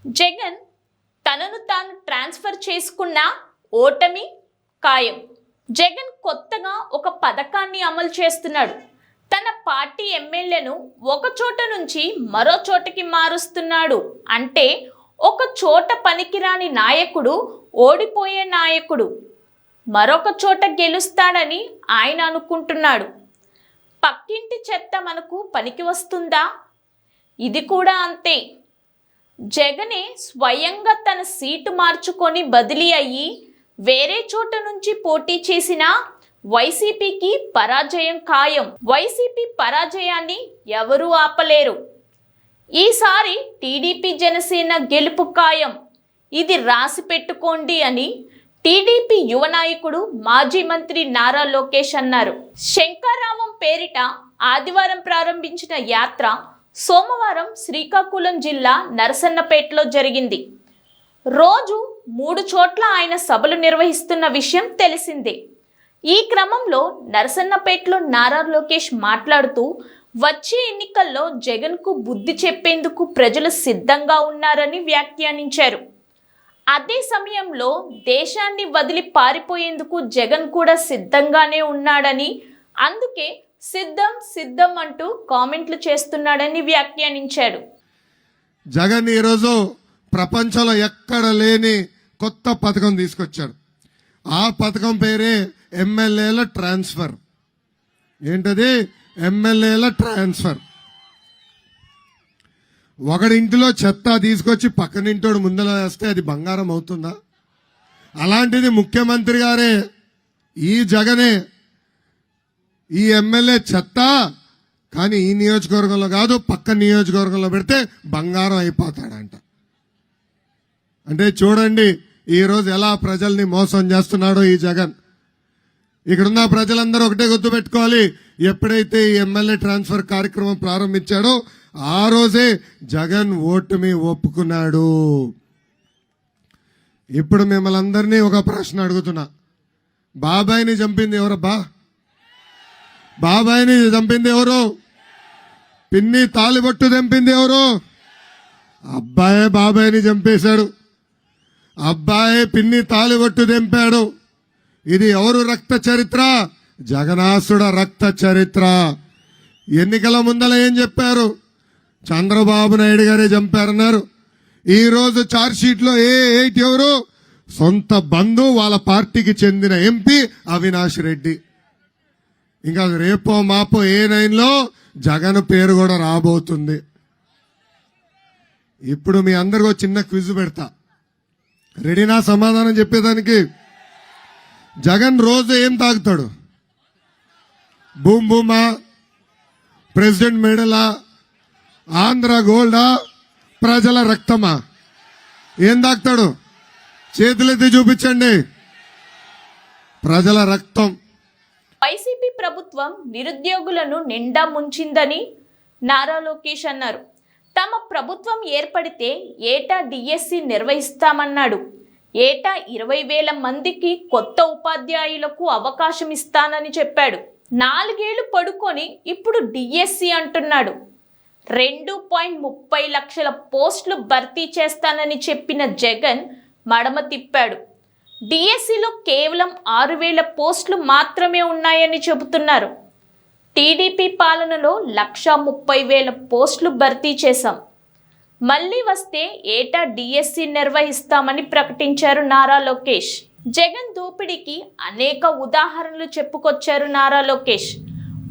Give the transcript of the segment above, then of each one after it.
జగన్ తనను తాను ట్రాన్స్ఫర్ చేసుకున్న ఓటమి ఖాయం. జగన్ కొత్తగా ఒక పథకాన్ని అమలు చేస్తున్నాడు. తన పార్టీ ఎమ్మెల్యేను ఒక చోట నుంచి మరో చోటకి మారుస్తున్నాడు. అంటే ఒక చోట పనికిరాని నాయకుడు ఓడిపోయే నాయకుడు మరొక చోట గెలుస్తాడని ఆయన అనుకుంటున్నాడు. పక్కింటి చెత్త మనకు పనికి వస్తుందా? ఇది కూడా అంతే. జగనే స్వయంగా తన సీటు మార్చుకొని బదిలీ అయ్యి వేరే చోట నుంచి పోటీ చేసిన వైసీపీకి పరాజయం ఖాయం. వైసీపీ పరాజయాన్ని ఎవరూ ఆపలేరు. ఈసారి టీడీపీ జనసేన గెలుపు ఖాయం. ఇది రాసి పెట్టుకోండి అని టీడీపీ యువ నాయకుడు మాజీ మంత్రి నారా లోకేష్ అన్నారు. శంకరామం పేరిట ఆదివారం ప్రారంభించిన యాత్ర సోమవారం శ్రీకాకుళం జిల్లా నరసన్నపేటలో జరిగింది. రోజు 3 చోట్ల ఆయన సభలు నిర్వహిస్తున్న విషయం తెలిసిందే. ఈ క్రమంలో నరసన్నపేటలో నారా లోకేష్ మాట్లాడుతూ వచ్చే ఎన్నికల్లో జగన్కు బుద్ధి చెప్పేందుకు ప్రజలు సిద్ధంగా ఉన్నారని వ్యాఖ్యానించారు. అదే సమయంలో దేశాన్ని వదిలి పారిపోయేందుకు జగన్ కూడా సిద్ధంగానే ఉన్నాడని, అందుకే సిద్ధం సిద్ధం అంటూ కామెంట్లు చేస్తున్నాడని వ్యాఖ్యానించాడు. జగన్ ఈరోజు ప్రపంచంలో ఎక్కడ లేని కొత్త పథకం తీసుకొచ్చాడు. ఆ పథకం పేరే ఎమ్మెల్యేల ట్రాన్స్ఫర్. ఏంటది? ఎమ్మెల్యేల ట్రాన్స్ఫర్. ఒకడింటిలో చెత్త తీసుకొచ్చి పక్కనింటోడు ముందర వేస్తే అది బంగారం అవుతుందా? అలాంటిది ముఖ్యమంత్రి గారే, ఈ జగనే ఈ ఎమ్మెల్యే చెత్త, కానీ ఈ నియోజకవర్గంలో కాదు పక్క నియోజకవర్గంలో పెడితే బంగారం అయిపోతాడంట. అంటే చూడండి ఈరోజు ఎలా ప్రజల్ని మోసం చేస్తున్నాడో ఈ జగన్. ఇక్కడున్న ప్రజలందరూ ఒకటే గుర్తుపెట్టుకోవాలి, ఎప్పుడైతే ఈ ఎమ్మెల్యే ట్రాన్స్ఫర్ కార్యక్రమం ప్రారంభించాడో ఆ రోజే జగన్ ఓటుమి ఒప్పుకున్నాడు. ఇప్పుడు మిమ్మల్ని అందరినీ ఒక ప్రశ్న అడుగుతున్నా, బాబాయిని చంపింది ఎవరబ్బా? బాబాయిని చంపింది ఎవరు? పిన్ని తాలిబొట్టు చంపింది ఎవరు? అబ్బాయే బాబాయిని చంపేశాడు, అబ్బాయే పిన్ని తాలిబొట్టు తెంపాడు. ఇది ఎవరు రక్త చరిత్ర? జగనాసుడ రక్త చరిత్ర. ఎన్నికల ముందల ఏం చెప్పారు? చంద్రబాబు నాయుడు గారే చంపారన్నారు. ఈ రోజు ఛార్జ్ షీట్ లో ఎవరు? సొంత బంధు వాళ్ళ పార్టీకి చెందిన ఎంపీ అవినాష్ రెడ్డి. ఇంకా రేపో మాపో A9 లో జగన్ పేరు కూడా రాబోతుంది. ఇప్పుడు మీ అందరికీ చిన్న క్విజ్ పెడతా, రెడీనా సమాధానం చెప్పేదానికి? జగన్ రోజు ఏం తాగుతాడు? బూమ్ బూమా, ప్రెసిడెంట్ మెడలా, ఆంధ్ర గోల్డా, ప్రజల రక్తమా? ఏం తాగుతాడు? చేతులెత్తి చూపించండి. ప్రజల రక్తం. వైసీపీ ప్రభుత్వం నిరుద్యోగులను నిండా ముంచిందని నారా లోకేష్ అన్నారు. తమ ప్రభుత్వం ఏర్పడితే ఏటా డిఎస్సి నిర్వహిస్తామన్నాడు. ఏటా 20,000 మందికి కొత్త ఉపాధ్యాయులకు అవకాశం ఇస్తానని చెప్పాడు. 4 ఏళ్లు పడుకొని ఇప్పుడు డిఎస్సి అంటున్నాడు. 2.30 లక్షల పోస్టులు భర్తీ చేస్తానని చెప్పిన జగన్ మడమ తిప్పాడు. డిఎస్సిలో కేవలం 6,000 పోస్టులు మాత్రమే ఉన్నాయని చెబుతున్నారు. టీడీపీ పాలనలో 130,000 పోస్టులు భర్తీ చేశాం. మళ్ళీ వస్తే ఏటా డిఎస్సి నిర్వహిస్తామని ప్రకటించారు నారా లోకేష్. జగన్ దోపిడీకి అనేక ఉదాహరణలు చెప్పుకొచ్చారు నారా లోకేష్.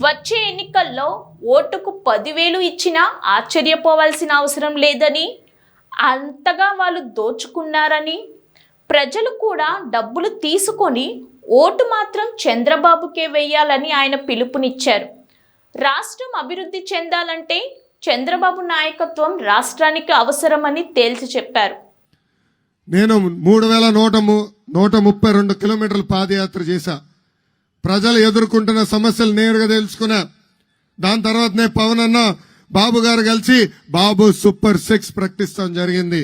వచ్చే ఎన్నికల్లో ఓటుకు 10,000 ఇచ్చినా ఆశ్చర్యపోవాల్సిన అవసరం లేదని, అంతగా వాళ్ళు దోచుకున్నారని, ప్రజలు కూడా డబ్బులు తీసుకొని ఓటు మాత్రం చంద్రబాబుకే వేయాలని ఆయన పిలుపునిచ్చారు. రాష్ట్రం అభివృద్ధి చెందాలంటే చంద్రబాబు నాయకత్వం రాష్ట్రానికి అవసరమని తేల్చి చెప్పారు. నేను 3,132 కిలోమీటర్ల పాదయాత్ర చేశా. ప్రజలు ఎదుర్కొంటున్న సమస్యలు నేరుగా తెలుసుకున్నా. దాని తర్వాతనే పవన్ అన్న బాబు గారు కలిసి బాబు సూపర్ 6 ప్రకటిస్తాం జరిగింది.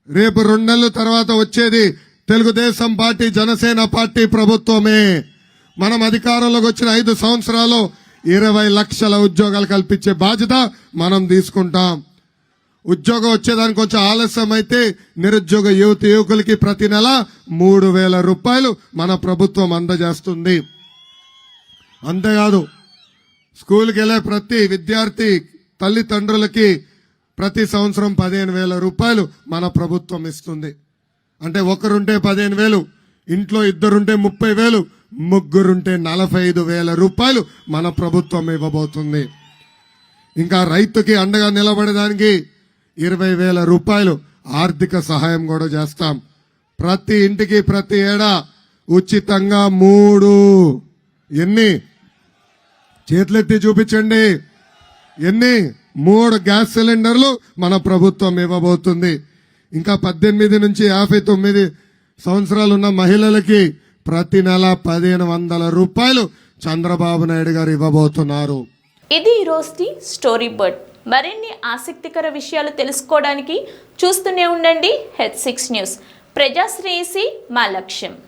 రేపు 2 నెలల తర్వాత వచ్చేది తెలుగుదేశం పార్టీ జనసేన పార్టీ ప్రభుత్వమే. మనం అధికారంలోకి వచ్చిన 5 సంవత్సరాలు 20 లక్షల ఉద్యోగాలు కల్పించే బాధ్యత మనం తీసుకుంటాం. ఉద్యోగం వచ్చేదానికి కొంచెం ఆలస్యం అయితే నిరుద్యోగ యువకులకి ప్రతి నెల 3,000 రూపాయలు మన ప్రభుత్వం అందజేస్తుంది. అంతేకాదు స్కూల్కి వెళ్ళే ప్రతి విద్యార్థి తల్లిదండ్రులకి ప్రతి సంవత్సరం 15,000 రూపాయలు మన ప్రభుత్వం ఇస్తుంది. అంటే ఒకరుంటే 15,000, ఇంట్లో ఇద్దరుంటే 30,000, ముగ్గురుంటే 45,000 రూపాయలు మన ప్రభుత్వం ఇవ్వబోతుంది. ఇంకా రైతుకి అండగా నిలబడడానికి 20,000 రూపాయలు ఆర్థిక సహాయం కూడా చేస్తాం. ప్రతి ఇంటికి ప్రతి ఏడా ఉచితంగా 3 ఎన్ని చేతులెత్తి చూపించండి, ఎన్ని 3 గ్యాస్ సిలిండర్లు మన ప్రభుత్వం ఇవ్వబోతుంది. ఇంకా 18 నుంచి 59 సంవత్సరాలు ఉన్న మహిళలకి ప్రతి నెల 1,500 రూపాయలు చంద్రబాబు నాయుడు గారు ఇవ్వబోతున్నారు. ఇది ఈరోజు స్టోరీ బర్డ్. మరిన్ని ఆసక్తికర విషయాలు తెలుసుకోవడానికి చూస్తూనే ఉండండి H6 న్యూస్. ప్రజాశ్రేయసి మా లక్ష్యం.